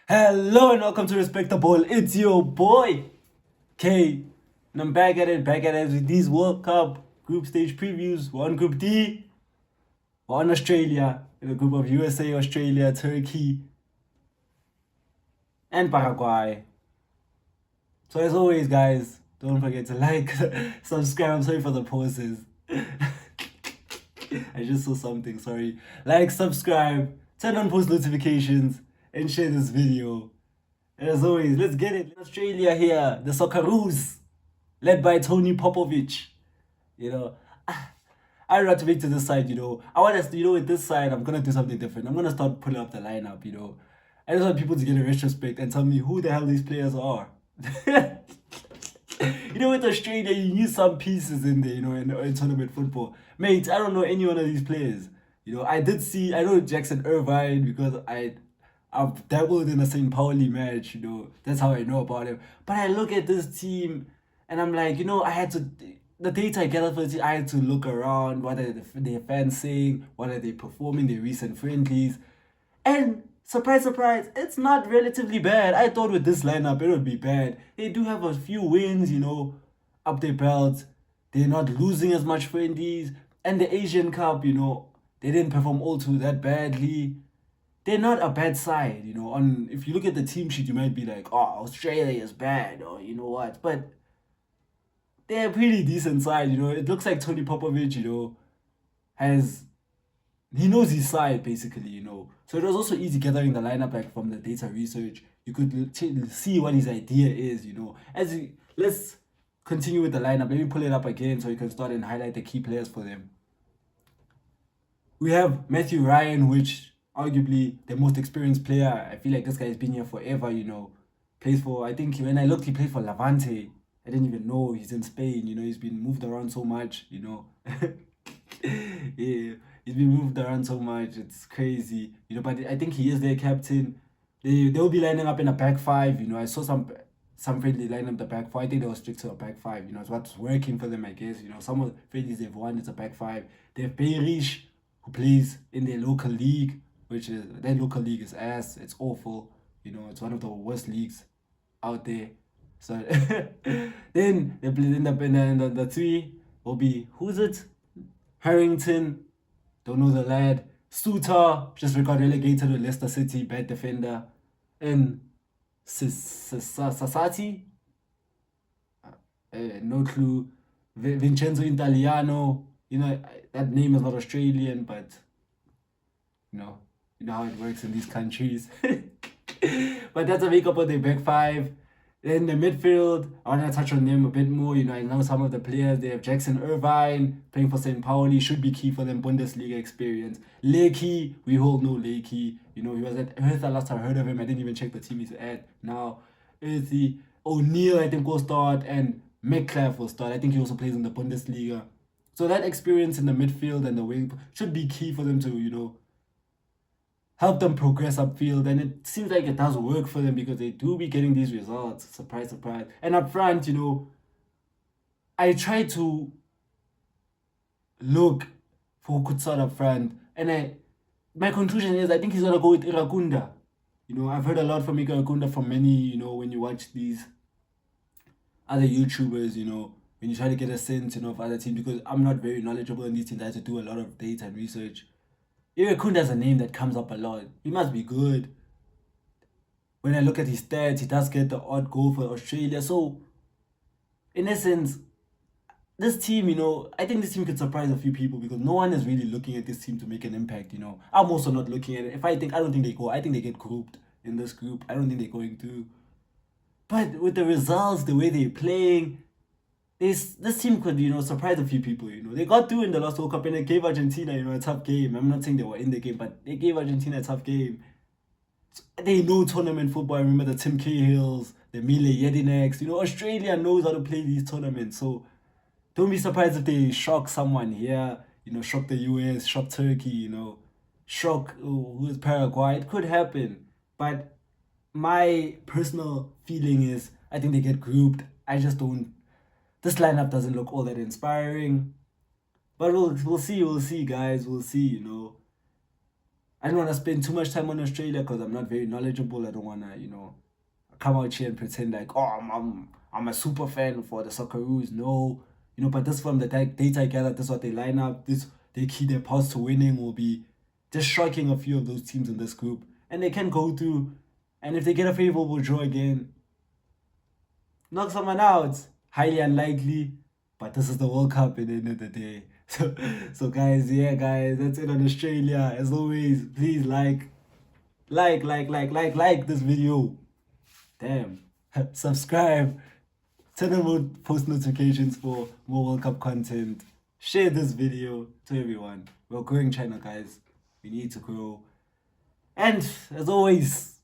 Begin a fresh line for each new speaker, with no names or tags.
Hello and welcome to Respectable. It's your boy K, and I'm back at it with these World Cup group stage previews. We're on Group D, we're on Australia, in a group of USA, Australia, Turkey, and Paraguay. So as always, guys, don't forget to like, subscribe. I'm sorry for the pauses. I just saw something. Sorry. Like, subscribe, turn on post notifications, and share this video. And as always, let's get it. Australia here, the Socceroos, led by Tony Popovich. You know, I rotate to this side. I want us. With this side, I'm gonna do something different. I'm gonna start pulling up the lineup. I just want people to get a retrospect and tell me who the hell these players are. With Australia, you knew some pieces in there. In tournament football, mate. I don't know any one of these players. I know Jackson Irvine because I've dabbled in a St. Pauli match. That's how I know about him. But I look at this team and I'm like, I had to. The data I gathered for the team, I had to look around. What are their fans saying? What are they performing? Their recent friendlies, and surprise, surprise, it's not relatively bad. I thought with this lineup it would be bad. They do have a few wins, up their belts. They're not losing as much friendlies. And the Asian Cup, they didn't perform all too that badly. They're not a bad side, On if you look at the team sheet, you might be like, oh, Australia is bad, or you know what. But they're a pretty decent side, It looks like Tony Popovich, has he knows his side basically, So it was also easy gathering the lineup like from the data research. You could see what his idea is, let's continue with the lineup. Let me pull it up again so you can start and highlight the key players for them. We have Matthew Ryan, which arguably the most experienced player. I feel like this guy has been here forever, Plays for, I think when I looked, he played for Levante. I didn't even know he's in Spain, he's been moved around so much, Yeah, he's been moved around so much. It's crazy, But I think he is their captain. They'll be lining up in a back five. I saw some friendly line up the back four. I think they were strict to a back five. It's what's working for them, I guess. Some of the friendlies they've won, it's a back five. They have Beirish, who plays in their local league, which is their local league is ass. It's awful. It's one of the worst leagues out there. So then they play in the three will be, who's it? Harrington, don't know the lad. Suter, just got relegated to Leicester City, bad defender. And Sassati, no clue. Vincenzo Italiano, that name is not Australian, but you know how it works in these countries. But that's a makeup of the back five. Then the midfield, I want to touch on them a bit more. I know some of the players. They have Jackson Irvine playing for St. Pauli, should be key for them, Bundesliga experience. Leaky, we all know Leaky. He was at Hertha last time I heard of him. I didn't even check the team he's at now. Earthy, O'Neill, I think, will start, and Metcalf will start. I think he also plays in the Bundesliga. So that experience in the midfield and the wing should be key for them to, help them progress upfield, and it seems like it does work for them because they do be getting these results. Surprise, surprise. And up front, I try to look for who could start up front, and my conclusion is I think he's gonna go with Iragunda. I've heard a lot from Iragunda from many. When you watch these other YouTubers, when you try to get a sense, of other teams, because I'm not very knowledgeable in these teams. I have to do a lot of data and research. Irakunda is a name that comes up a lot. He must be good. When I look at his stats, he does get the odd goal for Australia. So, in essence, this team, I think this team could surprise a few people because no one is really looking at this team to make an impact, I'm also not looking at it. I don't think they go. I think they get grouped in this group. I don't think they're going to. But with the results, the way they're playing, this team could, surprise a few people, They got through in the last World Cup and they gave Argentina, a tough game. I'm not saying they were in the game, but they gave Argentina a tough game. They know tournament football. I remember the Tim Cahills, the Mile Jedineks. Australia knows how to play these tournaments. So don't be surprised if they shock someone here, shock the US, shock Turkey, shock who is Paraguay. It could happen. But my personal feeling is I think they get grouped. I just don't. This lineup doesn't look all that inspiring, but we'll see, guys. We'll see, I don't want to spend too much time on Australia because I'm not very knowledgeable. I don't want to, come out here and pretend like, oh, I'm a super fan for the Socceroos. No, but this from the data I gather, this is what they line up. This they key their paths to winning will be just shocking a few of those teams in this group, and they can go through. And if they get a favorable draw again, knock someone out. Highly unlikely, but this is the World Cup at the end of the day. So guys, yeah, guys, that's it on Australia. As always, please like this video. Damn. Subscribe. Turn on post notifications for more World Cup content. Share this video to everyone. We're growing China, guys. We need to grow. And as always,